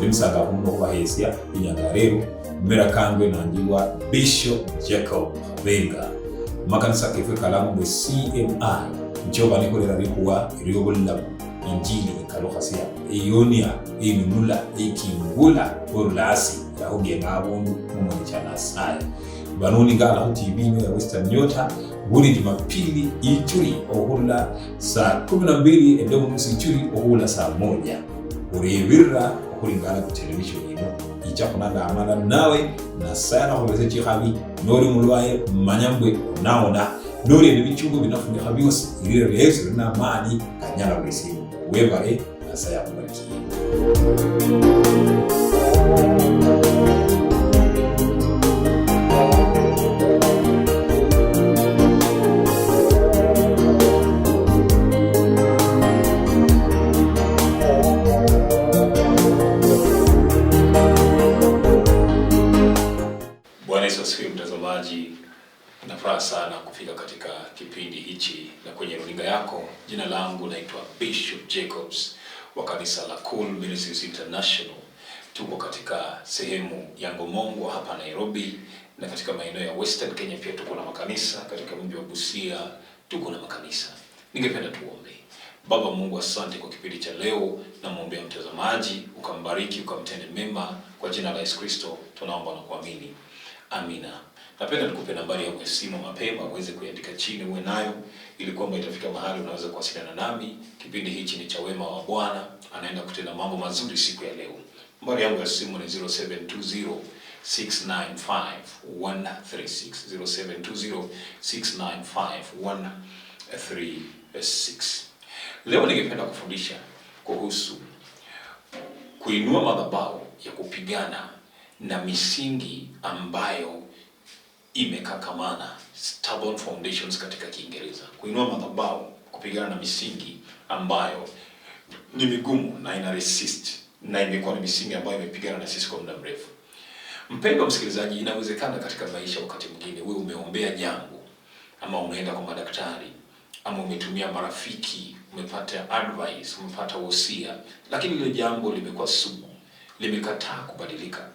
Twinsanga kuno kubahesia inyangarero mera kangwe nandiwa Bishop Jacob Benga makanisa kefe kalamu be CMI njoba nikolera rikuwa iriyobolla injili ikaluhasia eyonia inunula ikingula orulasi yahuge ngabundu mumwe chanasai banoni ngala TV ya Western Nyota buri Jumapili ichuri ohula saa 12 ende musi ichuri ohula saa 1 uribirra okulingana ku television ino ichakunanda amana nawe na sana kubeze chihabi nori mulwaye manyambwe naona nori ebichungu binafunika byose irire Yesu na amani kanyala bwesimu webare asaya kubariki. Mtazamaji, nafuraha sana kufika katika kipindi hichi na kwenye runinga yako. Jina langu naitwa Bishop Jacobs wa kanisa la Cool Ministries International. Tuko katika sehemu ya Ngomongo hapa Nairobi, na katika maeneo ya Western Kenya pia tuko na makanisa. Katika mji wa Busia tuko na makanisa. Ningependa tuombe. Baba Mungu, asante kwa kipindi cha leo, na muombea mtazamaji ukambariki, ukamtende mema, kwa jina la Yesu Kristo tunaomba na kuamini. Amina. Napenda nikupe nambari ya simu mapema uweze kuandika chini uwe nayo, ili kwamba itafika mahali unaweza kuwasiliana nami. Kipindi hichi ni cha wema wa Bwana, anaenda kutenda mambo mazuri siku ya leo. Nambari yangu ya simu ni 0720695136 0720695136. Leo ningependa kufundisha kuhusu kuinua madhabahu ya kupigana na misingi ambayo imekakamana, stubborn foundations katika Kiingereza. Kuinua madhabahu kupigana na misingi ambayo ni migumu na ina resist, na imekuwa ni misingi ambayo imepigana na sisi kwa muda mrefu. Mpendwa msikilizaji, inawezekana katika maisha wakati mwingine wewe umeombea jambo, ama umeenda kwa madaktari, ama umetumia marafiki, umepata advice, umepata wosia, lakini ile jambo limekuwa sugu, limekataa kubadilika.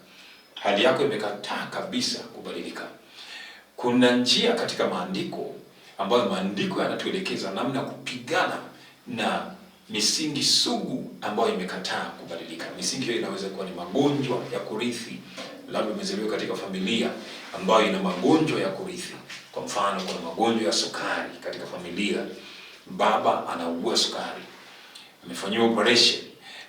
Hali yako imekataa kabisa kubadilika. Kuna njia katika maandiko ambayo maandiko yanatuelekeza namna kupigana na misingi sugu ambayo imekataa kubadilika. Misingi hiyo inaweza kuwa ni magonjwa ya kurithi. Labda umezaliwa katika familia ambayo ina magonjwa ya kurithi. Kwa mfano, kuna magonjwa ya sukari katika familia. Baba anaugua sukari, amefanyiwa operation.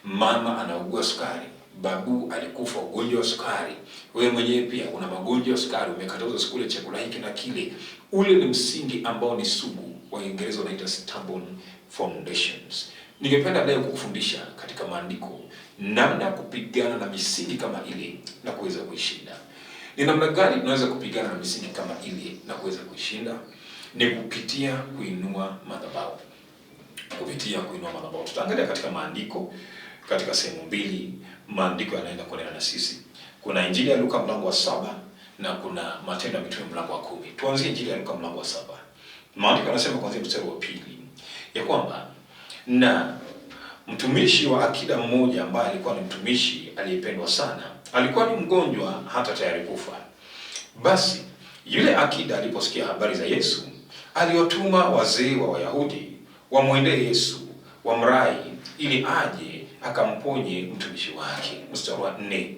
Mama anaugua sukari, babu alikufa ugonjwa wa sukari. Wewe mwenyewe pia una magonjwa ya sukari, umekatazwa usikule chakula hiki na kile. Ule ni msingi ambao ni sugu, Waingereza wanaita stubborn foundations. Ningependa leo kukufundisha katika maandiko namna kupigana na misingi kama ile na kuweza kuishinda. Ni namna gani tunaweza kupigana na misingi kama ile na kuweza kuishinda? Ni kupitia kuinua madhabahu. Kupitia kuinua madhabahu. Tutaangalia katika maandiko katika sehemu mbili. Maandiko yanaenda kunena na sisi. Kuna Injili ya Luka mlango wa 7 na kuna Matendo ya Mitume mlango wa 10. Tuanzie Injili ya Luka mlango wa 7. Maandiko yanasema kuanzia mstari wa 2 ya kwamba, na mtumishi wa akida mmoja ambaye alikuwa ni mtumishi aliyependwa sana, alikuwa ni mgonjwa hata tayari kufa. Basi yule akida aliposikia habari za Yesu, aliwatuma wazee wa Wayahudi wamwendee Yesu, wamrai ili aje akamponye mtumishi wake. Mstari wa 4.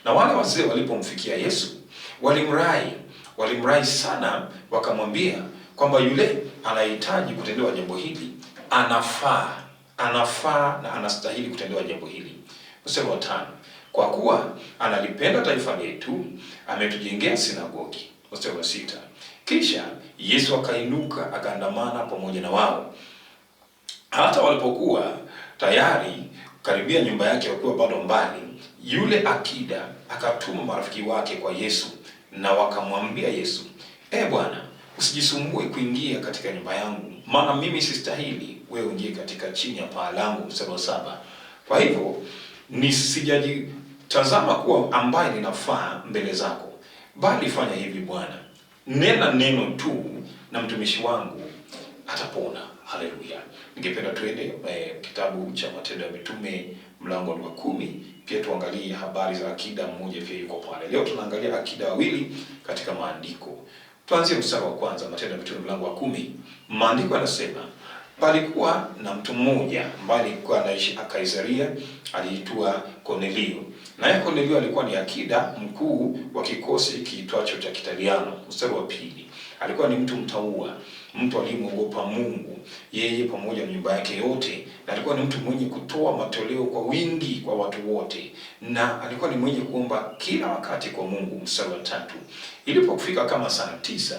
Na wale wazee walipomfikia Yesu, walimrai sana, wakamwambia kwamba yule anahitaji kutendewa jambo hili anafaa na anastahili kutendewa jambo hili. Mstari wa 5. Kwa kuwa analipenda taifa letu, ametujengea sinagogi. Mstari wa 6. Kisha Yesu akainuka akaandamana pamoja na wao. Hata walipokuwa tayari karibia nyumba yake, wakiwa bado mbali, yule akida akatuma marafiki wake kwa Yesu, na wakamwambia Yesu, Bwana, usijisumbue kuingia katika nyumba yangu, maana mimi sistahili wewe uingie katika chini ya paa langu. Mstari wa 7. Kwa hivyo nisijitazama kuwa ambaye ninafaa mbele zako, bali fanya hivi Bwana, nena neno tu na mtumishi wangu atapona. Haleluya. Ningependa tuende kitabu cha Matendo ya Mitume mlango wa 10 pia tuangalie habari za akida mmoja pia yuko pale. Leo tunaangalia akida wawili katika maandiko. Tuanzie mstari wa kwanza, Matendo ya Mitume mlango wa 10. Maandiko yanasema, palikuwa na mtu mmoja ambaye alikuwa anaishi Kaisaria, aliitwa Kornelio. Naye Kornelio alikuwa ni akida mkuu wa kikosi kiitwacho cha Kitaliano. Mstari wa 2. Alikuwa ni mtu mtaua, mtu aliyemwogopa Mungu, yeye pamoja na nyumba yake yote, na alikuwa ni mtu mwenye kutoa matoleo kwa wingi kwa watu wote, na alikuwa ni mwenye kuomba kila wakati kwa Mungu. Mstari wa 3. Ilipofika kama saa 9,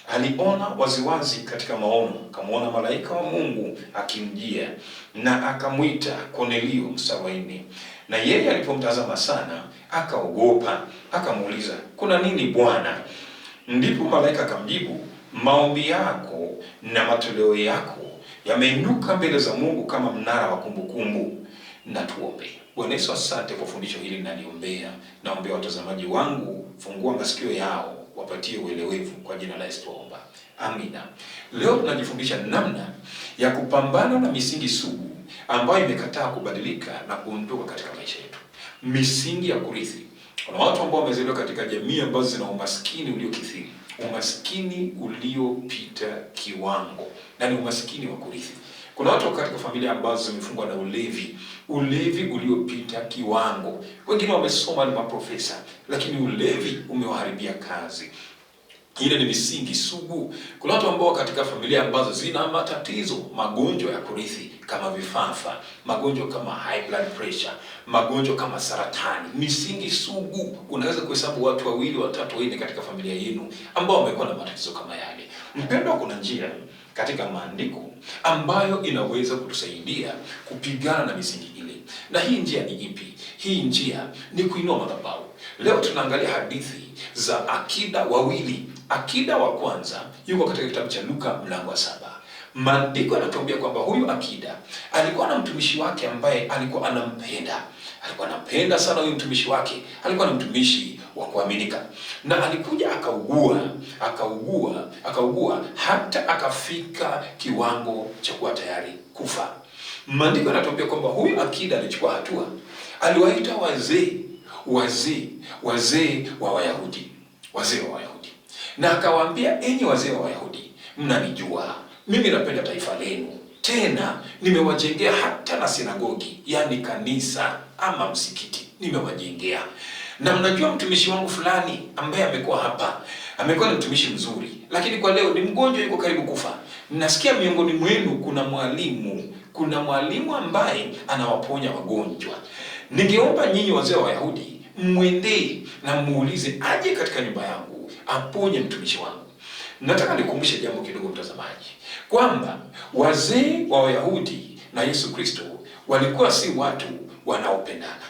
aliona waziwazi katika maono, akamwona malaika wa Mungu akimjia na akamwita Kornelio. Mstari wa 4. Na yeye alipomtazama sana akaogopa, akamuuliza, kuna nini Bwana? Ndipo malaika akamjibu, maombi yako na matoleo yako yameinuka mbele za Mungu kama mnara wa kumbukumbu. Na tuombe. Bwana Yesu, asante kwa fundisho hili ninaliombea. Naombea watazamaji wangu, fungua masikio yao, wapatie uelewevu kwa jina la Yesu tuomba. Amina. Leo tunajifundisha namna ya kupambana na misingi sugu ambayo imekataa kubadilika na kuondoka katika maisha yetu. Misingi ya kurithi. Kuna watu ambao wamezaliwa katika jamii ambazo zina umaskini uliokithiri, umaskini uliopita kiwango, na ni umaskini wa kurithi. Kuna watu katika familia ambazo zimefungwa na ulevi uliopita kiwango. Wengine wamesoma, ni maprofesa, lakini ulevi umewaharibia kazi. Ile ni misingi sugu. Kuna watu ambao katika familia ambazo zina matatizo, magonjwa ya kurithi kama vifafa, magonjwa kama high blood pressure, magonjwa kama saratani. Misingi sugu. Unaweza kuhesabu watu 2, 3, 4 katika familia yenu ambao wamekuwa na matatizo kama yale. Mpendwa, kuna njia katika maandiko ambayo inaweza kutusaidia kupigana na misingi ile. Na hii njia ni ipi? Hii njia ni kuinua madhabahu. Leo tunaangalia hadithi za akida wawili. Akida wa kwanza yuko katika kitabu cha Luka mlango wa 7. Maandiko yanatuambia kwamba huyu akida alikuwa na mtumishi wake ambaye alikuwa anampenda. Alikuwa anampenda sana huyu mtumishi wake. Alikuwa na mtumishi wa kuaminika. Na alikuja akaugua hata akafika kiwango cha kuwa tayari kufa. Maandiko yanatuambia kwamba huyu akida alichukua hatua. Aliwaita wazee wa Wayahudi. Na akawaambia, enyi wazee wa Wayahudi, mnanijua. Mimi napenda taifa lenu. Tena nimewajengea hata na sinagogi, yani kanisa ama msikiti nimewajengea. Na mnajua mtumishi wangu fulani ambaye amekuwa hapa, amekuwa ni mtumishi mzuri, lakini kwa leo ni mgonjwa, yuko karibu kufa. Nasikia miongoni mwenu kuna mwalimu ambaye anawaponya wagonjwa. Ningeomba nyinyi wazee wa Wayahudi mwendee na muulize aje katika nyumba yangu aponye mtumishi wangu. Nataka nikukumbushe jambo kidogo mtazamaji, kwamba wazee wa Wayahudi na Yesu Kristo walikuwa si watu wanaopendana.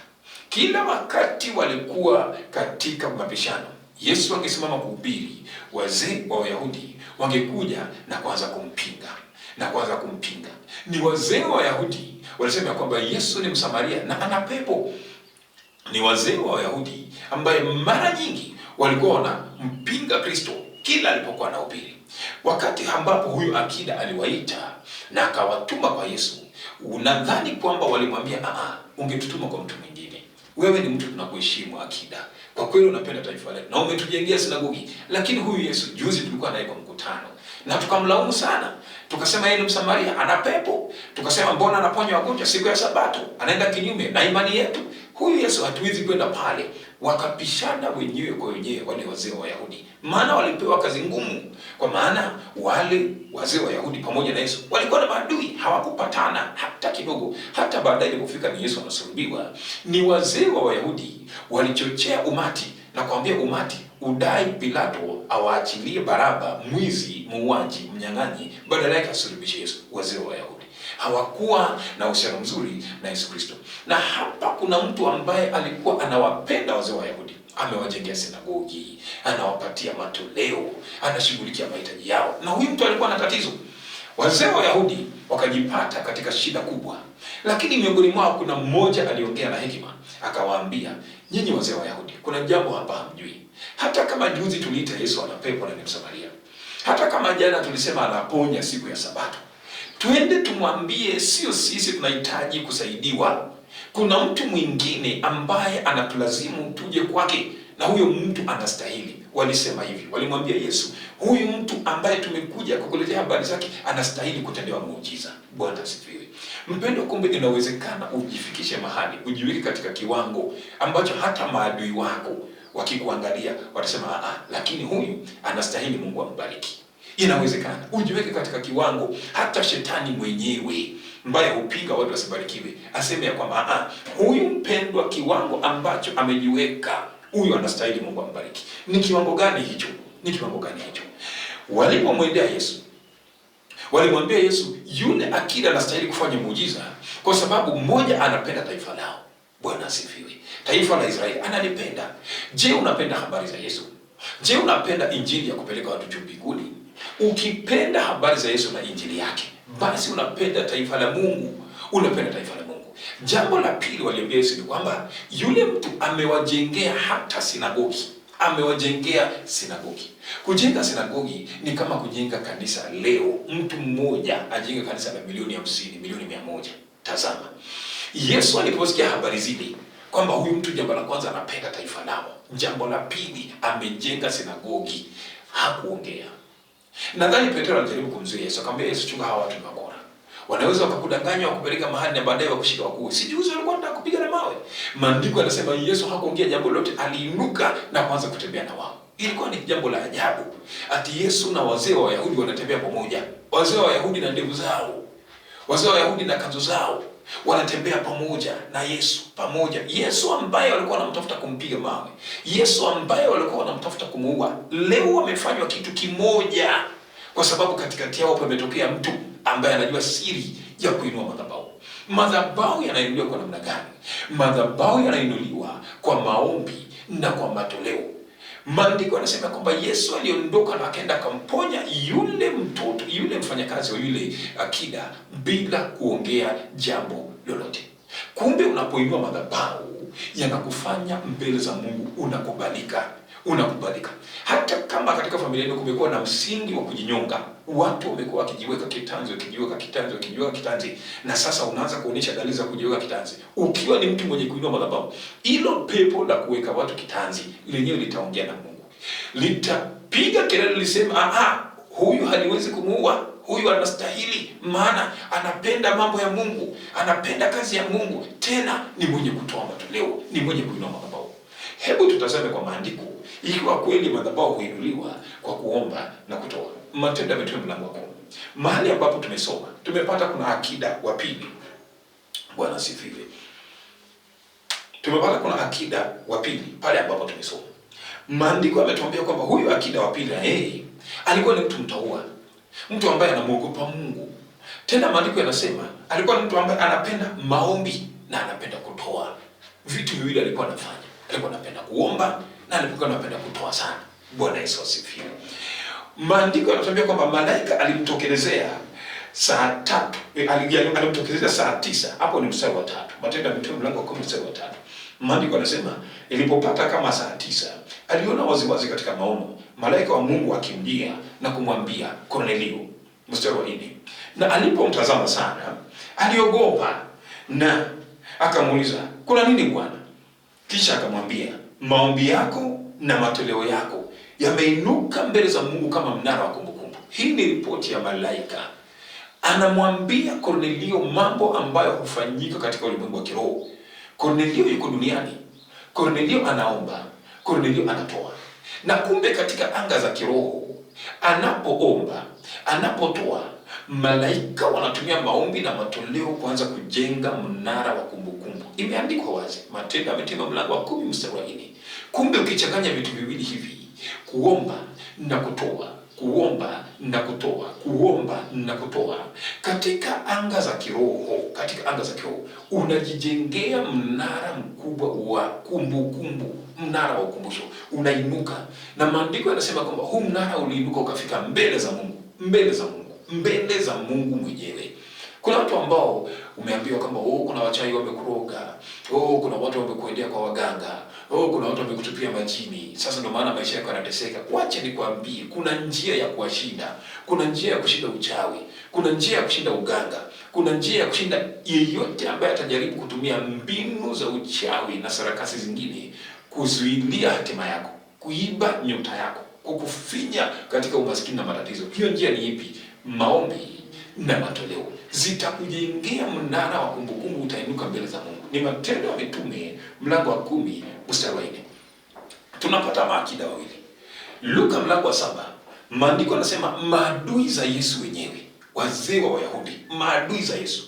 Kila wakati walikuwa katika mabishano. Yesu angesimama kuhubiri, wazee wa Wayahudi wangekuja na kuanza kumpinga. Ni wazee wa Wayahudi walisema kwamba Yesu ni Msamaria na ana pepo. Ni wazee wa Wayahudi ambaye mara nyingi walikuwa wanampinga Kristo kila alipokuwa anahubiri. Wakati ambapo huyu akida aliwaita na akawatuma kwa Yesu, unadhani kwamba walimwambia, ungetutuma kwa mtu mwingine. Wewe ni mtu tunakuheshimu akida. Kwa kweli unapenda taifa letu na umetujengea sinagogi. Lakini huyu Yesu, juzi tulikuwa naye kwa mkutano na tukamlaumu sana. Tukasema yeye ni Msamaria, ana pepo. Tukasema mbona anaponya wagonjwa siku ya Sabato? Anaenda kinyume na imani yetu. Huyu Yesu hatuwezi kwenda pale. Wakapishana wenyewe kwa wenyewe wale wazee wa Wayahudi. Maana walipewa kazi ngumu. Kwa maana wale wazee wa Wayahudi pamoja na Yesu walikuwa na maadui, hawakupatana hata kidogo. Hata baadaye ilipofika ni Yesu anasulubiwa, ni wazee wa Wayahudi walichochea umati na kuambia umati udai Pilato awaachilie Baraba, mwizi, muuaji, mnyang'anyi, badala yake asulubishe Yesu. Wazee wa Wayahudi hawakuwa na uhusiano mzuri na Yesu Kristo. Na hapa kuna mtu ambaye alikuwa anawapenda wazee wa Wayahudi. Amewajengea sinagogi, anawapatia matoleo, anashughulikia mahitaji yao. Na huyu mtu alikuwa na tatizo. Wazee wa Wayahudi wakajipata katika shida kubwa. Lakini miongoni mwao kuna mmoja aliongea na hekima, akawaambia, nyinyi wazee wa Wayahudi, kuna jambo hapa hamjui. Hata kama juzi tuliita Yesu ana pepo na ni Msamaria, hata kama jana tulisema anaponya siku ya Sabato, twende tumwambie sio sisi tunahitaji kusaidiwa. Kuna mtu mwingine ambaye anatulazimu tuje kwake, na huyo mtu anastahili. Walisema hivi, walimwambia Yesu, huyu mtu ambaye tumekuja kukuletea habari zake anastahili kutendewa muujiza. Bwana asifiwe. Mpendwa, kumbe inawezekana ujifikishe mahali, ujiweke katika kiwango ambacho hata maadui wako wakikuangalia watasema lakini huyu anastahili, Mungu ambariki. Inawezekana ujiweke katika kiwango hata shetani mwenyewe ambaye hupinga watu wasibarikiwe aseme ya kwamba huyu mpendwa, kiwango ambacho amejiweka huyu anastahili, Mungu ambariki. Ni kiwango gani hicho? Ni kiwango gani hicho? Walipomwendea Yesu, walimwambia Yesu, yule akida anastahili kufanya muujiza kwa sababu mmoja, anapenda taifa lao. Bwana asifiwe. Taifa la Israeli analipenda. Je, unapenda habari za Yesu? Je, unapenda injili ya kupeleka watu juu mbinguni? Ukipenda habari za Yesu na injili yake, basi unapenda taifa la Mungu. Unapenda taifa la Mungu. Jambo la pili waliambia Yesu ni kwamba yule mtu amewajengea hata sinagogi. Amewajengea sinagogi. Kujenga sinagogi ni kama kujenga kanisa leo. Mtu mmoja ajenga kanisa la milioni 50, milioni 100. Tazama, Yesu aliposikia habari zile kwamba huyu mtu, jambo la kwanza, anapenda taifa lao. Jambo la pili, amejenga sinagogi, hakuongea. Nadhani Petro alijaribu kumzuia Yesu, akamwambia Yesu, chunga hawa watu wakora. Wanaweza wakakudanganya wakupeleka mahali na baadaye wakushika wakuu. Sijuzi walikuwa wanataka kupiga na mawe. Maandiko yanasema Yesu hakuongea jambo lolote, aliinuka na kuanza kutembea na wao. Ilikuwa ni jambo la ajabu. Ati Yesu na wazee wa Wayahudi wanatembea pamoja. Wazee wa Wayahudi na ndevu zao. Wazee wa Wayahudi na kanzu zao. Wanatembea pamoja na Yesu, pamoja. Yesu ambaye walikuwa wanamtafuta kumpiga mawe. Yesu ambaye walikuwa wanamtafuta kumuua. Leo wamefanywa kitu kimoja, kwa sababu katikati yao pametokea mtu ambaye anajua siri ya kuinua madhabahu. Madhabahu yanainuliwa kwa namna gani? Madhabahu yanainuliwa kwa maombi na kwa matoleo. Maandiko yanasema kwamba Yesu aliondoka na akaenda akamponya yule mtoto, yule mfanyakazi wa yule akida, bila kuongea jambo lolote. Kumbe unapoinua madhabahu yanakufanya mbele za Mungu unakubalika. Unakubalika. Hata kama katika familia yako kumekuwa na msingi wa kujinyonga, watu wamekuwa wakijiweka kitanzi, wakijiweka kitanzi, na sasa unaanza kuonyesha dalili za kujiweka kitanzi. Ukiwa ni mtu mwenye kuinua madhabahu, hilo pepo la kuweka watu kitanzi lenyewe litaongea na Mungu. Litapiga kelele lisema, huyu haliwezi kumuua, huyu anastahili, maana anapenda mambo ya Mungu, anapenda kazi ya Mungu, tena ni mwenye kutoa matoleo, ni mwenye kuinua madhabahu. Hebu tutazame kwa maandiko ikiwa kweli madhabahu huinuliwa kwa kuomba na kutoa. Matendo ya Mitume mlango wa 10. Mahali ambapo tumesoma, tumepata kuna akida wa pili. Bwana asifiwe. Tumepata kuna akida wa pili pale ambapo tumesoma. Maandiko yametuambia kwamba huyu akida wa pili alikuwa ni mtu mtaua. Mtu ambaye anamuogopa Mungu. Tena maandiko yanasema alikuwa ni mtu ambaye anapenda maombi na anapenda kutoa. Vitu viwili alikuwa anafanya. Alikuwa anapenda kuomba na alikuwa anapenda kutoa sana. Bwana Yesu asifiwe. Maandiko yanatuambia kwamba malaika alimtokelezea saa 3, alimtokelezea saa 9. Hapo ni mstari wa 3. Matendo ya Mitume mlango wa 10 mstari wa 3. Maandiko yanasema ilipopata kama saa 9, aliona waziwazi katika maono malaika wa Mungu akimjia na kumwambia Kornelio. Mstari wa 4. Na alipomtazama sana, aliogopa na akamuuliza, kuna nini Bwana? Kisha akamwambia, maombi yako na matoleo yako yameinuka mbele za Mungu kama mnara wa kumbukumbu. Hii ni ripoti ya malaika. Anamwambia Kornelio mambo ambayo hufanyika katika ulimwengu wa kiroho. Kornelio yuko duniani. Kornelio anaomba. Kornelio anatoa. Na kumbe katika anga za kiroho, anapoomba, anapotoa, malaika wanatumia maombi na matoleo kuanza kujenga mnara wa kumbukumbu. Imeandikwa wazi, Matendo ya Mitume mlango wa 10 mstari wa 4. Kumbe ukichanganya vitu viwili hivi, kuomba na kutoa, kuomba na kutoa, kuomba na kutoa, katika anga za kiroho, unajijengea mnara mkubwa wa kumbukumbu, mnara wa ukumbusho, unainuka. Na maandiko yanasema kwamba huu mnara uliinuka ukafika mbele za Mungu, mbele za Mungu mwenyewe. Kuna watu ambao umeambiwa kwamba kuna wachawi wamekuroga, kuna watu wamekuendea kwa waganga, kuna watu wamekutupia majini. Sasa ndio maana maisha yako yanateseka. Wacha nikwambie, kuna njia ya kuwashinda. Kuna njia ya kushinda uchawi. Kuna njia ya kushinda uganga. kuna njia ya kushinda yeyote ambaye atajaribu kutumia mbinu za uchawi na sarakasi zingine kuzuilia hatima yako, kuiba nyota yako, kukufinya katika umaskini na matatizo. Hiyo njia ni ipi? Maombi na matoleo zitakujengea mnara wa kumbukumbu, utainuka mbele za Mungu. Ni Matendo ya Mitume mlango wa 10 mstari wa 4. Tunapata maakida wawili. Luka mlango wa 7, maandiko yanasema maadui za Yesu wenyewe, wazee wa Wayahudi, maadui za Yesu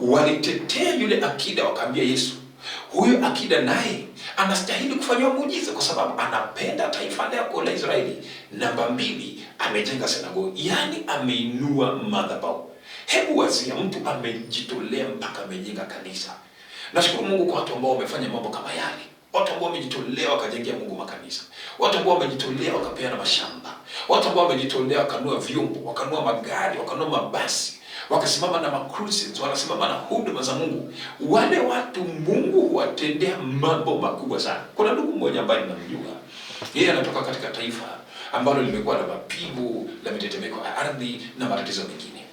walitetea yule akida, wakaambia Yesu, huyu akida naye anastahili kufanywa muujiza kwa sababu anapenda taifa lako la Israeli. Namba 2, amejenga sinagogi, yani ameinua madhabahu. Hebu wazia, mtu amejitolea mpaka amejenga kanisa. Nashukuru Mungu kwa watu ambao wamefanya mambo kama yale. Watu ambao wamejitolea wakajengea Mungu makanisa. Watu ambao wamejitolea wakapeana mashamba. Watu ambao wamejitolea wakanua vyombo, wakanua magari, wakanua mabasi, wakasimama na macruises, wanasimama na huduma za Mungu. Wale watu Mungu huwatendea mambo makubwa sana. Kuna ndugu mmoja ambaye ninamjua. Yeye anatoka katika taifa ambalo limekuwa na mapigo, la mitetemeko ya ardhi na matatizo mengine.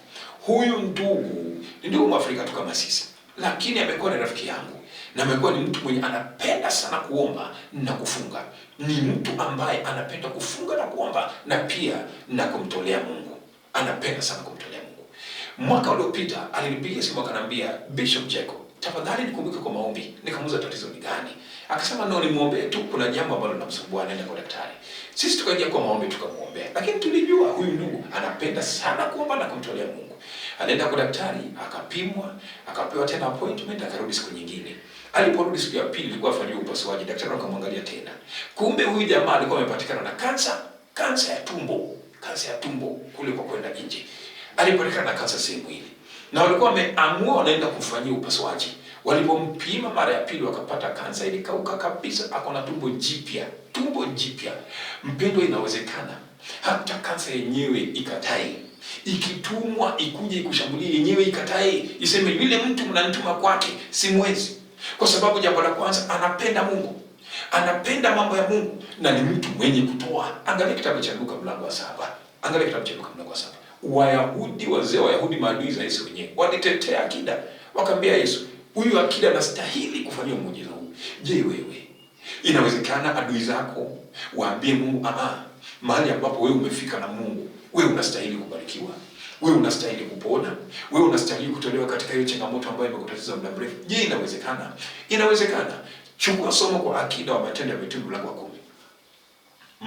Huyu ndugu ni ndugu Mwafrika tu kama sisi, lakini amekuwa ni rafiki yangu na amekuwa ni mtu mwenye anapenda sana kuomba na kufunga. Ni mtu ambaye anapenda kufunga na kuomba na pia na kumtolea Mungu. Anapenda sana kumtolea Mungu. Mwaka uliopita alinipigia simu akaniambia, Bishop Jacob, tafadhali nikumbuke kwa maombi. Nikamuuliza tatizo ni gani? Akasema no, nimuombe tu, kuna jambo ambalo linamsumbua, anaenda kwa daktari. Sisi tukaingia kwa maombi tukamuombea. Lakini tulijua huyu ndugu anapenda sana kuomba na kumtolea Mungu. Alienda kwa daktari, akapimwa, akapewa tena appointment, akarudi siku nyingine. Aliporudi siku ya pili ilikuwa afanywe upasuaji, daktari akamwangalia tena. Kumbe huyu jamaa alikuwa amepatikana na kansa ya tumbo kule kwa kwenda nje. Alipatikana na kansa sehemu ile. Na walikuwa wameamua wanaenda kufanyia upasuaji. Walipompima mara ya pili wakapata kansa ilikauka kabisa, akona tumbo jipya. Mpendo, inawezekana hata kansa yenyewe ikatai. Ikitumwa ikuje ikushambulie yenyewe ikatai, iseme yule mtu mnanituma kwake simwezi. Kwa sababu jambo la kwanza, anapenda Mungu, anapenda mambo ya Mungu na ni mtu mwenye kutoa. Angalia kitabu cha Luka mlango wa 7. Wayahudi, wazee wa Wayahudi, maadui za Yesu wenyewe walitetea akida, wakaambia Yesu, huyu akida anastahili kufanywa muujiza huu. Je, wewe inawezekana adui zako waambie Mungu, mahali ambapo wewe umefika na Mungu, wewe unastahili kubarikiwa, wewe unastahili kupona, wewe unastahili kutolewa katika hiyo changamoto ambayo imekutatiza muda mrefu? Je, inawezekana? Inawezekana. Chukua somo kwa akida wa Matendo ya Mitume mlango wa 10.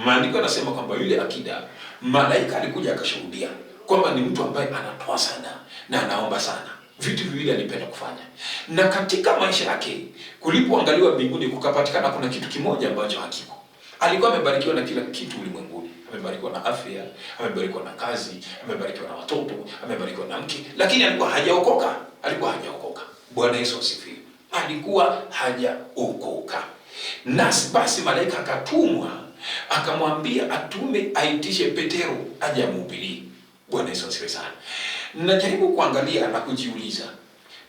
Maandiko yanasema kwamba yule akida, malaika alikuja akashuhudia kwamba ni mtu ambaye anatoa sana na anaomba sana. Vitu viwili alipenda kufanya. Na katika maisha yake kulipoangaliwa mbinguni kukapatikana kuna kitu kimoja ambacho hakiko. Alikuwa amebarikiwa na kila kitu ulimwenguni. Amebarikiwa na afya, amebarikiwa na kazi, amebarikiwa na watoto, amebarikiwa na mke, lakini alikuwa hajaokoka. Bwana Yesu asifiwe. Alikuwa hajaokoka. Nasi basi malaika akatumwa, akamwambia atume aitishe Petero aje amhubirie. Bwana Yesu asifiwe sana. Najaribu kuangalia na kujiuliza,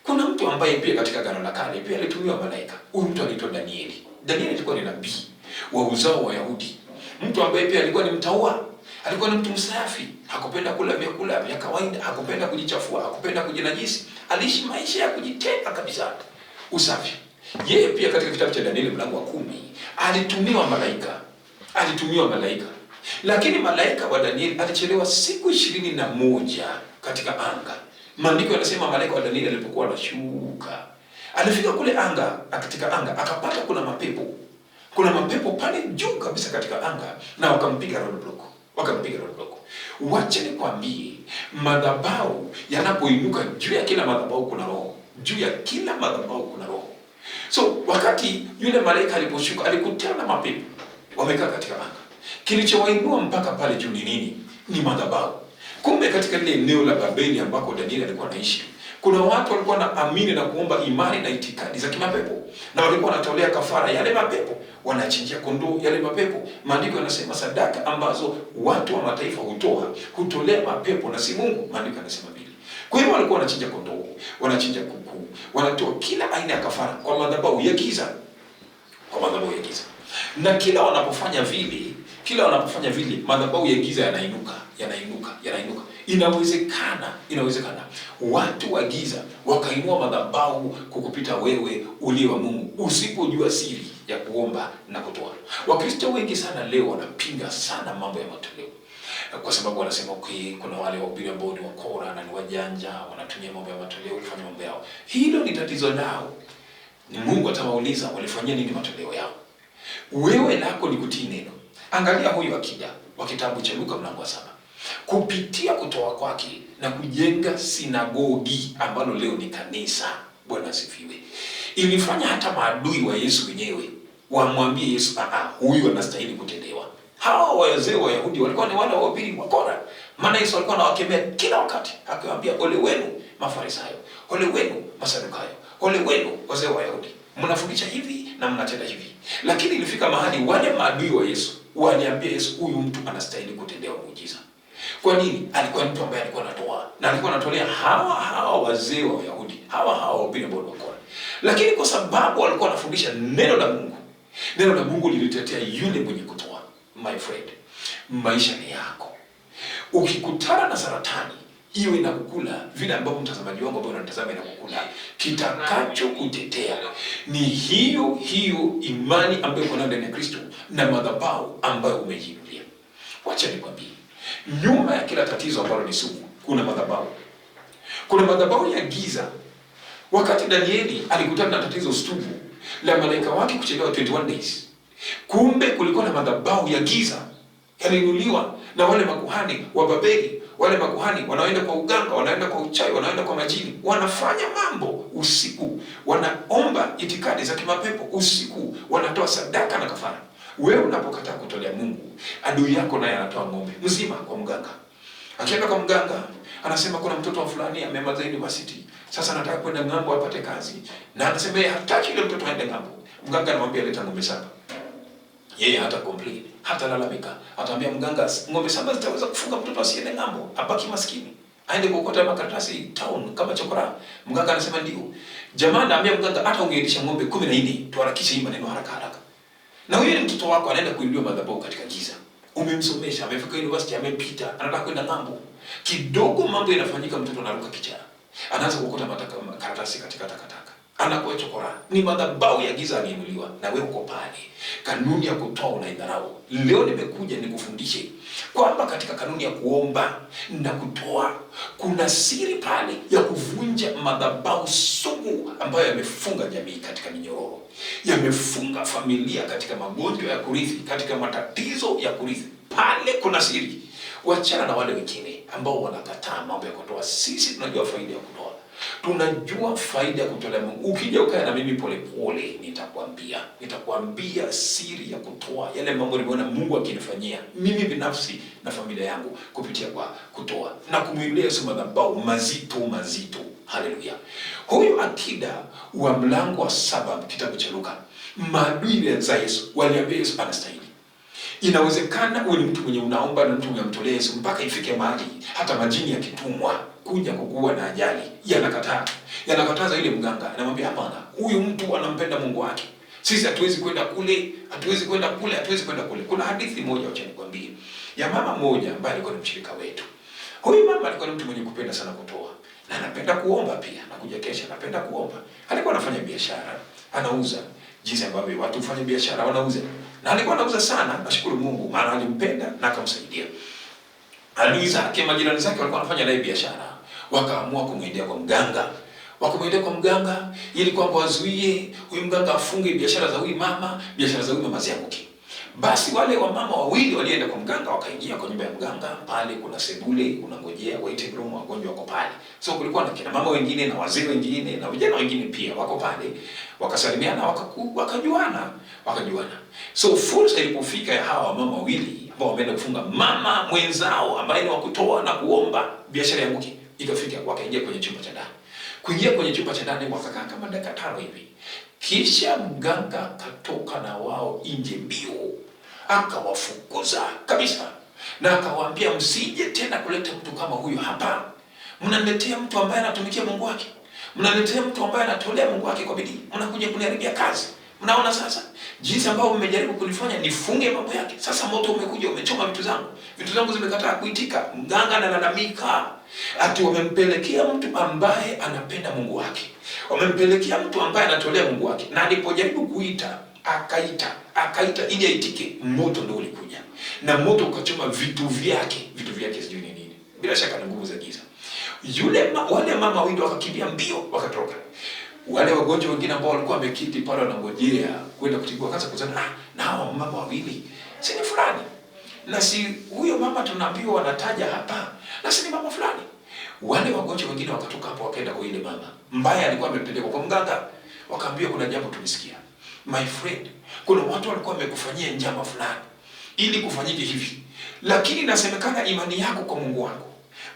kuna mtu ambaye pia katika Agano la Kale pia alitumiwa malaika. Huyu mtu anaitwa Danieli. Danieli alikuwa ni nabii wa uzao wa Wayahudi. Mtu ambaye pia alikuwa ni mtaua, alikuwa ni mtu msafi, hakupenda kula vyakula vya kawaida, hakupenda kujichafua, hakupenda kujinajisi, aliishi maisha ya kujitenga kabisa, usafi. Yeye pia katika kitabu cha Danieli mlango wa 10 alitumiwa malaika. Lakini malaika wa Danieli alichelewa siku 21 katika anga. Maandiko yanasema malaika wa Danieli alipokuwa anashuka, alifika kule anga, katika anga akapata kuna mapepo pale juu kabisa katika anga, na wakampiga roadblock. Wacha nikwambie, madhabahu yanapoinuka, juu ya kila madhabahu kuna roho. So wakati yule malaika aliposhuka, alikutana na mapepo wamekaa katika anga. Kilichowainua mpaka pale juu ni nini? Ni madhabahu. Kumbe katika ile eneo la Babeli ambako Danieli alikuwa anaishi, kuna watu walikuwa naamini na kuomba imani na itikadi za kimapepo, na walikuwa wanatolea kafara yale mapepo, wanachinjia kondoo yale mapepo. Maandiko yanasema sadaka ambazo watu wa mataifa hutolea mapepo na si Mungu. Maandiko yanasema vile. Kwa hiyo walikuwa wanachinja kondoo, wanachinja kuku, wanatoa kila aina ya kafara kwa madhabahu ya giza. Na kila wanapofanya vile, Kila wanapofanya vile, madhabahu ya giza yanainuka. Inawezekana watu wa giza wakainua madhabahu kukupita wewe uliye wa Mungu, usipojua siri ya kuomba na kutoa. Wakristo wengi sana leo wanapinga sana mambo ya matoleo, kwa sababu wanasema kuna wale wahubiri ambao ni wakora na ni wajanja, wanatumia mambo ya matoleo kufanya mambo yao. Hilo ni tatizo lao. Ni Mungu atawauliza walifanyia nini matoleo yao. Wewe lako ni kutii neno. Angalia huyu akida wa kitabu cha Luka mlango wa 7. Kupitia kutoa kwake na kujenga sinagogi ambalo leo ni kanisa, Bwana asifiwe, ilifanya hata maadui wa Yesu wenyewe wamwambie Yesu, huyu anastahili kutendewa. Hawa wazee wa Yahudi walikuwa ni wale wahubiri wakora. Maana Yesu alikuwa anawakemea kila wakati, akiwaambia ole wenu Mafarisayo, ole wenu Masadukayo, ole wenu wazee wa Yahudi, mnafundisha hivi na mnatenda hivi. Lakini ilifika mahali wale maadui wa Yesu waliambia Yesu, huyu mtu anastahili kutendewa muujiza. Kwa nini? Alikuwa mtu ambaye alikuwa anatoa, na alikuwa anatolea hawa wazee wa Yahudi, hawa wahubiri ambao ni wakora. Lakini kwa sababu walikuwa wanafundisha neno la Mungu, neno la Mungu lilitetea yule mwenye kutoa. My friend, maisha ni yako. Ukikutana na saratani, hiyo inakukula vile ambavyo mtazamaji wangu ambao unatazama inakukula, kitakacho kutetea ni hiyo imani ambayo uko nayo ndani ya Kristo na madhabahu ambayo umejiinulia. Wacha nikwambie, nyuma ya kila tatizo ambalo ni sugu kuna madhabahu. Kuna madhabahu ya giza. Wakati Danieli alikutana na tatizo sugu la malaika wake kuchelewa 21 days, kumbe kulikuwa na madhabahu ya giza yaliinuliwa na wale makuhani wa Babeli. Wale makuhani wanaenda kwa uganga, wanaenda kwa uchawi, wanaenda kwa majini, wanafanya mambo usiku, wanaomba itikadi za kimapepo usiku, wanatoa sadaka na kafara. Wewe unapokataa kutolea Mungu, adui yako naye anatoa ng'ombe mzima kwa mganga. Akienda kwa mganga, anasema kuna mtoto wa fulani amemaliza university, sasa anataka kwenda ng'ambo apate kazi, na anasema yeye hataki ile mtoto aende ng'ambo. Mganga anamwambia leta ng'ombe 7. Yeye hata complain, hata lalamika. Ataambia mganga, ng'ombe 7 zitaweza kufunga mtoto asiende ng'ambo, abaki maskini, aende kuokota makaratasi town kama chokora. Mganga anasema ndio. Jamaa anaambia mganga, hata ungeendesha ng'ombe 14 tuharakishe hii maneno haraka. Na huyo ni mtoto wako anaenda kuinua madhabahu katika giza. Umemsomesha, amefika university, amepita, anataka kwenda ng'ambo. Kidogo mambo yanafanyika, mtoto anaruka kichaa, anaanza kuokota makaratasi katika takataka, anakuwa chokora. Ni madhabahu ya giza aliinuliwa, na wewe uko pale. Kanuni ya kutoa unaidharau. Leo nimekuja nikufundishe kwamba katika kanuni ya kuomba na kutoa kuna siri pale ya kuvunja madhabahu sugu ambayo yamefunga jamii katika minyororo, yamefunga familia katika magonjwa ya kurithi, katika matatizo ya kurithi. Pale kuna siri. Wachana na wale wengine ambao wanakataa mambo ya kutoa. Sisi tunajua faida ya kutoa. Tunajua faida ya kutolea Mungu. Ukija ukae na mimi pole, nitakwambia siri ya kutoa, yale mambo nimeona Mungu akinifanyia mimi binafsi na familia yangu kupitia kwa kutoa na kumuinulia Yesu madhabahu mazito. Haleluya. Huyu akida wa mlango wa 7 kitabu cha Luka, maadui za Yesu waliambia Yesu anastahili. Inawezekana wewe ni mtu mwenye unaomba na mtu unamtolea Yesu mpaka ifike mahali hata majini yakitumwa kuja kukuua na ajali yanakataza ile mganga, anamwambia hapana, huyu mtu anampenda Mungu wake, sisi hatuwezi kwenda kule. Kuna hadithi moja acha nikwambie ya mama moja ambaye alikuwa ni mshirika wetu. Huyu mama alikuwa ni mtu mwenye kupenda sana kutoa na anapenda kuomba pia, na kuja kesha anapenda kuomba. Alikuwa anafanya biashara, anauza jinsi ambavyo watu hufanya biashara, wanauza. Na alikuwa anauza sana, nashukuru Mungu maana alimpenda na akamsaidia. Adui zake, majirani zake walikuwa wanafanya naye biashara, wakaamua kumwendea kwa mganga. Ili kwamba wazuie huyu mganga afunge biashara za huyu mama, zianguke. Basi wale wamama wawili walienda kwa mganga, wakaingia kwa nyumba ya mganga. Pale kuna sebule, unangojea waiting room, wagonjwa wako pale. So kulikuwa na kina mama wengine na wazee wengine na vijana wengine pia wako pale. Wakasalimiana, wakajuana. So fursa ilipofika ya hawa mama wawili ambao wameenda kufunga mama mwenzao ambaye ni wa kutoa na kuomba biashara yanguke, ikafika wakaingia kwenye chumba cha ndani. Kuingia kwenye chumba cha ndani wakakaa kama dakika 5 hivi. Kisha mganga katoka na wao nje mbio, akawafukuza kabisa na akawaambia, msije tena kuleta mtu kama huyu hapa. Mnaletea mtu ambaye anatumikia Mungu wake, mnaletea mtu ambaye anatolea Mungu wake kwa bidii, mnakuja kuniharibia kazi. Mnaona sasa jinsi ambao mmejaribu kunifanya nifunge mambo yake. Sasa moto umekuja umechoma vitu zangu. Vitu zangu zimekataa kuitika. Mganga analalamika ati wamempelekea mtu ambaye anapenda Mungu wake. Wamempelekea mtu ambaye anatolea Mungu wake. Na alipojaribu kuita, akaita ili aitike, moto ndio ulikuja. Na moto ukachoma vitu vyake. Vitu vyake sijui ni nini. Bila shaka ni nguvu za giza. Wale mama wawili wakakimbia mbio wakatoka. Wale wagonjwa wengine ambao walikuwa wamekiti pale wanangojea kwenda kutibiwa kaanza kusema na hao mama wawili si ni fulani. Na si huyo mama tunaambiwa wanataja hapa. Na si ni mama fulani. Wale wagonjwa wengine wakatoka hapo wakaenda kwa ile mama. Mbaya alikuwa amepelekwa kwa mganga. Wakaambiwa kuna jambo tulisikia. My friend, kuna watu walikuwa wamekufanyia njama fulani ili kufanyike hivi. Lakini inasemekana imani yako kwa Mungu wako,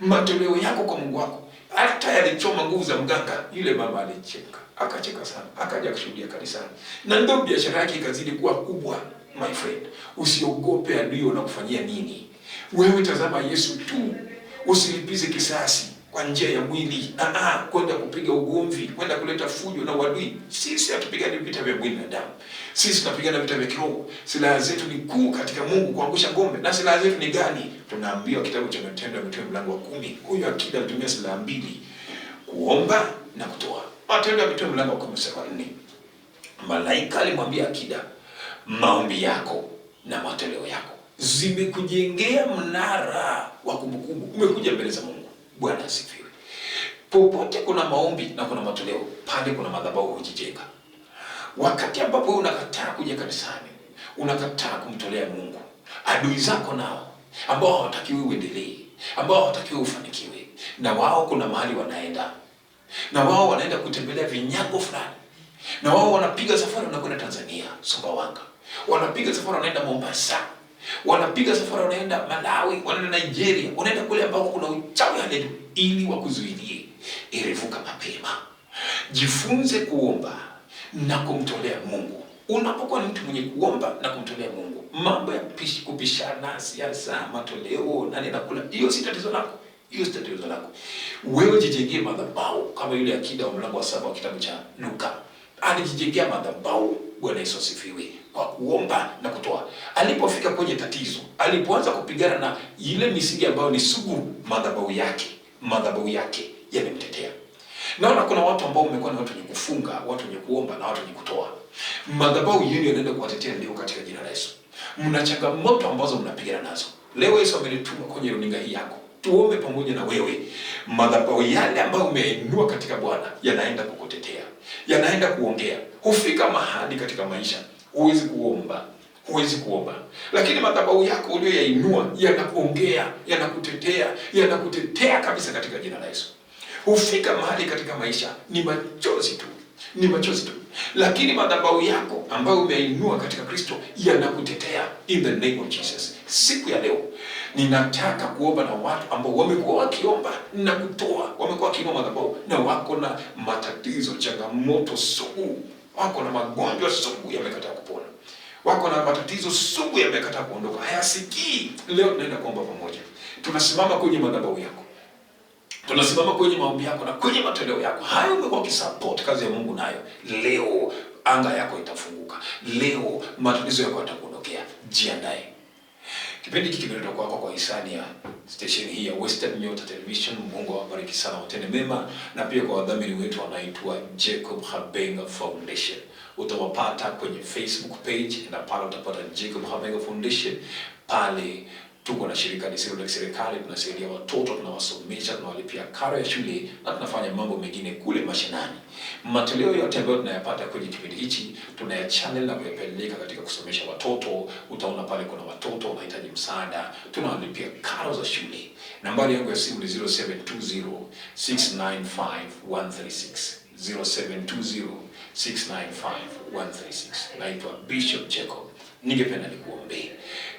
matoleo yako kwa Mungu wako hata yalichoma nguvu za mganga. Yule mama alicheka, akacheka sana, akaja kushuhudia kanisani, na ndio biashara yake ikazidi kuwa kubwa. My friend, usiogope adui unakufanyia nini. Wewe tazama Yesu tu, usilipize kisasi kwa njia ya mwili, kwenda kupiga ugomvi, kwenda kuleta fujo na uadui. Sisi hatupigani vita vya mwili na damu. Sisi tunapigana vita vya kiroho. Silaha zetu ni kuu katika Mungu, kuangusha ngome. Na silaha zetu ni gani? Tunaambiwa kitabu cha Matendo ya Mitume mlango wa 10. Huyo akida alitumia silaha mbili, kuomba na kutoa. Matendo ya Mitume mlango wa 10:4. Malaika alimwambia akida, maombi yako na matoleo yako zimekujengea mnara wa kumbukumbu. Umekuja mbele za Mungu. Bwana asifiwe. Popote kuna maombi na kuna matoleo, pale kuna madhabahu hujijenga. Wakati ambapo wewe unakataa kuja kanisani, unakataa kumtolea Mungu, adui zako nao ambao hawataki wewe uendelee, ambao hawataki wewe ufanikiwe, na wao kuna mahali wanaenda. Na wao wanaenda kutembelea vinyago fulani. Na wao wanapiga safari wanakwenda Tanzania, Sumbawanga. Wanapiga safari wanaenda Mombasa. Wanapiga safari wanaenda Malawi, wanaenda Nigeria, wanaenda kule ambako kuna uchawi hadi ili wakuzuilie. Erevuka mapema. Jifunze kuomba na kumtolea Mungu. Unapokuwa ni mtu mwenye kuomba na kumtolea Mungu, mambo ya kupishana, siasa, matoleo, nani nakula, hiyo si tatizo lako. Hiyo si tatizo lako. Wewe jijengee madhabahu kama yule akida wa mlango wa 7 wa kitabu cha Luka. Alijijengea madhabahu. Bwana Yesu asifiwe, kwa kuomba na kutoa. Alipofika kwenye tatizo, alipoanza kupigana na ile misingi ambayo ni sugu, madhabahu yake yamemtetea. Naona kuna watu ambao mmekuwa ni watu wenye kufunga, watu wenye kuomba na watu wenye kutoa. Madhabahu yenu yanaenda kuwatetea leo katika jina la Yesu. Mna changamoto ambazo mnapigana nazo. Leo Yesu amenituma kwenye runinga hii yako. Tuombe pamoja na wewe. Madhabahu yale ambayo umeinua katika Bwana yanaenda kukutetea. Yanaenda kuongea. Hufika mahali katika maisha huwezi kuomba. Lakini madhabahu yako uliyoyainua yanakuongea, yanakutetea kabisa katika jina la Yesu. Hufika mahali katika maisha ni machozi tu. Lakini madhabahu yako ambayo umeinua katika Kristo yanakutetea in the name of Jesus. Siku ya leo ninataka kuomba na watu ambao wamekuwa wakiomba na kutoa, wamekuwa wakiinua madhabahu na wako na matatizo, changamoto sugu, wako na magonjwa sugu yamekataa kupona, wako na matatizo sugu yamekataa kuondoka, hayasikii. Leo tunaenda kuomba pamoja. Tunasimama kwenye madhabahu yako. Tunasimama kwenye maombi yako na kwenye matoleo yako. Hayo umekuwa ukisupport kazi ya Mungu nayo. Leo anga yako itafunguka. Leo matatizo yako yatakuondokea. Jiandae. Kipindi hiki kimeletwa kwako kwa hisani ya station hii ya Western Nyota Television. Mungu awabariki sana, watende mema, na pia kwa wadhamini wetu wanaitwa Jacob Habenga Foundation. Utawapata kwenye Facebook page na pale utapata Jacob Habenga Foundation. Pale tuko na shirika lisilo la serikali, tunasaidia watoto, tunawasomesha, tunawalipia karo ya shule na tunafanya mambo mengine kule mashinani. Matoleo yote ambayo tunayapata kwenye kipindi hichi tunayachannel na kuyapeleka katika kusomesha watoto. Utaona pale kuna watoto wanahitaji msaada, tunawalipia karo za shule. Nambari yangu ya simu ni 0720695136. 0720695136. Naitwa Bishop Jacob. Ningependa nikuombee.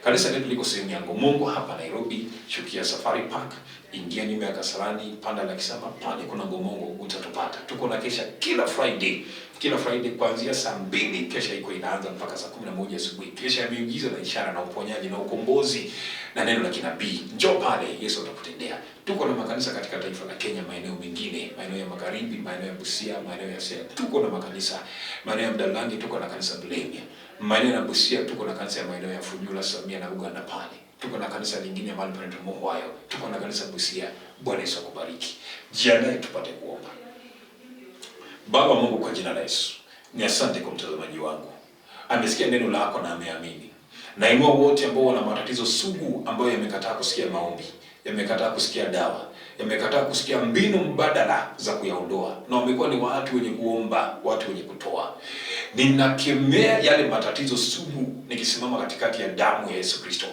Kanisa letu liko sehemu ya Ngomongo hapa Nairobi, shukia Safari Park, ingia nyuma ya Kasarani, panda la Kisama, pale kuna Ngomongo utatupata. Tuko na kesha kila Friday kuanzia saa 2, kesha iko inaanza mpaka saa 11 asubuhi. Kesha ya miujiza na ishara na uponyaji na ukombozi na neno la kinabii. Njoo pale, Yesu atakutendea. Tuko na makanisa katika taifa la Kenya, maeneo mengine, maeneo ya Magharibi, maeneo ya Busia, maeneo ya Siaya. Tuko na makanisa maeneo ya Mdalangi, tuko na kanisa Bulemia. Maeneo ya Busia tuko na kanisa ya maeneo ya Funyula, Samia na Uganda pale. Tuko na kanisa lingine mahali panaitwa Mohwayo. Tuko na kanisa Busia. Bwana Yesu akubariki. Jiandae tupate kuomba. Baba Mungu, kwa jina la Yesu, ni asante kwa mtazamaji wangu. Amesikia neno lako na ameamini. Nainua wote ambao wana matatizo sugu ambayo yamekataa kusikia maombi, yamekataa kusikia dawa, yamekataa kusikia mbinu mbadala za kuyaondoa, na wamekuwa ni watu wenye kuomba, watu wenye kutoa. Ninakemea yale matatizo sugu nikisimama katikati ya damu ya Yesu Kristo.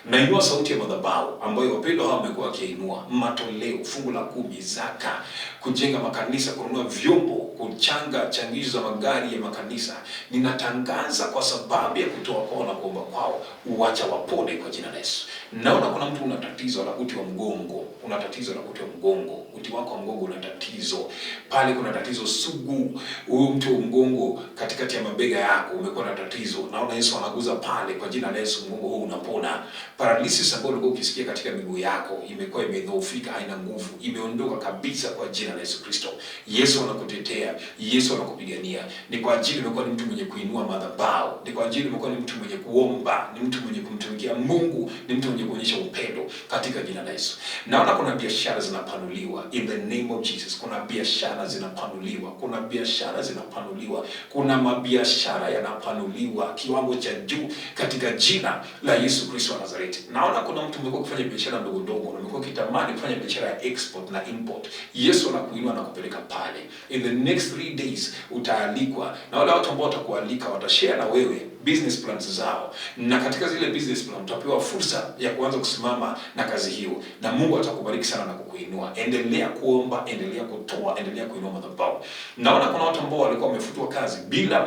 Nainua sauti ya madhabahu ambayo wapendwa hao wamekuwa wakiinua: matoleo, fungu la 10, zaka, kujenga makanisa, kununua vyombo, kuchanga changizo za magari ya makanisa. Ninatangaza kwa sababu ya kutoa kwao na kuomba kwao, uacha wapone kwa jina la Yesu. Naona kuna mtu una tatizo la uti wa mgongo, una tatizo la uti wa mgongo, uti wako wa mgongo una tatizo. Pale kuna tatizo sugu, huo mtu wa mgongo katikati ya mabega yako umekuwa na tatizo. Naona Yesu anaguza pale kwa jina la Yesu, mgongo huu unapona. Paralysis ambayo ulikuwa ukisikia katika miguu yako imekuwa imedhoofika, haina nguvu, imeondoka kabisa kwa jina la Yesu Kristo. Yesu anakutetea, Yesu anakupigania. Ni kwa ajili umekuwa ni mtu mwenye kuinua madhabahu, ni kwa ajili umekuwa ni mtu mwenye kuomba, ni mtu mwenye kumtumikia Mungu, ni mtu mwenye kuonyesha upendo katika jina la Yesu. Naona kuna biashara zinapanuliwa in the name of Jesus. Kuna biashara zinapanuliwa, kuna biashara zinapanuliwa, kuna mabiashara yanapanuliwa kiwango cha juu katika jina la Yesu Kristo wa Nazareti. Naona kuna mtu umekuwa kufanya biashara ndogo ndogo, na umekuwa kitamani kufanya biashara ya export na import. Yesu anakuinua na kupeleka pale. In the next 3 days utaalikwa, na wale watu ambao watakualika watashare na wewe business plans zao, na katika zile business plan utapewa fursa ya kuanza kusimama na kazi hiyo, na Mungu atakubariki sana na kukuinua. Endelea kuomba, endelea kutoa, endelea kuinua madhabahu. Naona kuna watu ambao walikuwa wamefutwa kazi bila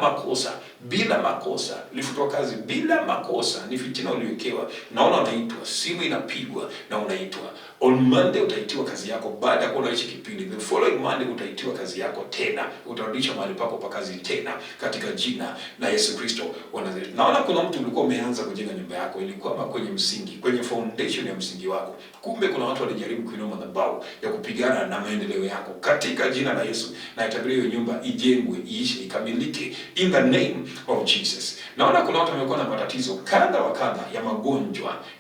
makosa, lifutwa kazi bila makosa, ni fitina uliyowekewa. Naona unaitwa, simu inapigwa na unaitwa. On Monday utaitiwa kazi yako baada ya kuona hichi kipindi. The following Monday utaitiwa kazi yako tena, utarudishwa mahali pako pa kazi tena katika jina la Yesu Kristo wa Nazareti. Naona kuna mtu ulikuwa umeanza kujenga nyumba yako, ilikuwa kwenye msingi, kwenye foundation ya msingi wako. Kumbe kuna watu walijaribu kuinua madhabahu ya kupigana na maendeleo yako. Katika jina la Yesu na itabiria hiyo nyumba ijengwe, iishe, ikamilike in the name of Jesus. Naona kuna watu wamekuwa na matatizo kadha wa kadha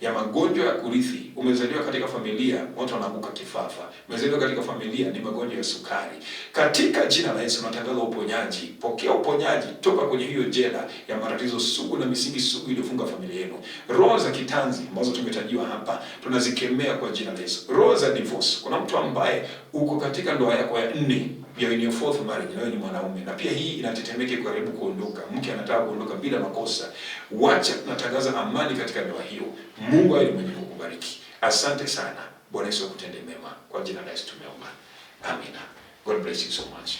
ya magonjwa ya kurithi. Umezaliwa katika familia watu wanaanguka kifafa, umezaliwa katika familia ni magonjwa ya sukari. Katika jina la Yesu natangaza uponyaji. Pokea uponyaji toka kwenye hiyo jela ya matatizo sugu na misingi sugu iliyofunga familia yenu. Roho za kitanzi ambazo tumetajiwa hapa tunazikemea kwa jina la Yesu. Roho za divorce. Kuna mtu ambaye uko katika ndoa yako ya 4, ya in your 4th marriage, na wewe ni mwanaume, na pia hii inatetemeka karibu kuondoka. Mke anataka kuondoka bila makosa. Wacha tunatangaza amani katika ndoa hiyo. Mungu awe mwenye kukubariki. Asante sana. Bwana Yesu akutende mema. Kwa jina la Yesu tumeomba. Amina. God bless you so much.